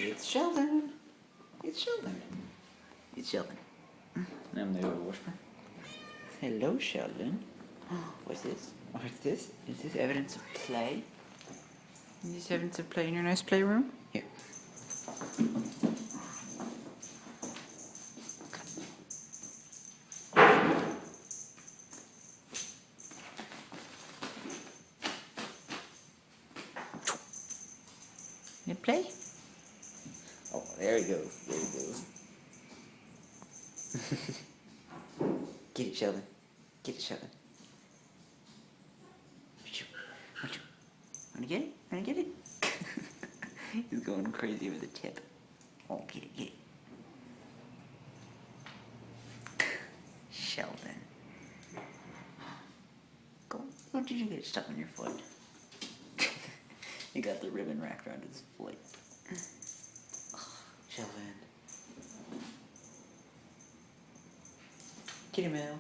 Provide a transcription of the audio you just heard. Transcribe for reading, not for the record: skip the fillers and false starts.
It's Sheldon. It's Sheldon. It's Sheldon. I'm the little whisper. Hello, Sheldon. What's this? What's this? Is this evidence of play? Is this evidence of play in your nice playroom? Here. You play? Oh, there he goes. There he goes. Get it, Sheldon. Get it, Sheldon. Wanna get it? Wanna get it? He's going crazy with the tip. Oh, get it, get it. Sheldon. Go. Oh, did you get stuck on your foot? You got the ribbon wrapped around his foot. Oh, Sheldon. Kitty mail.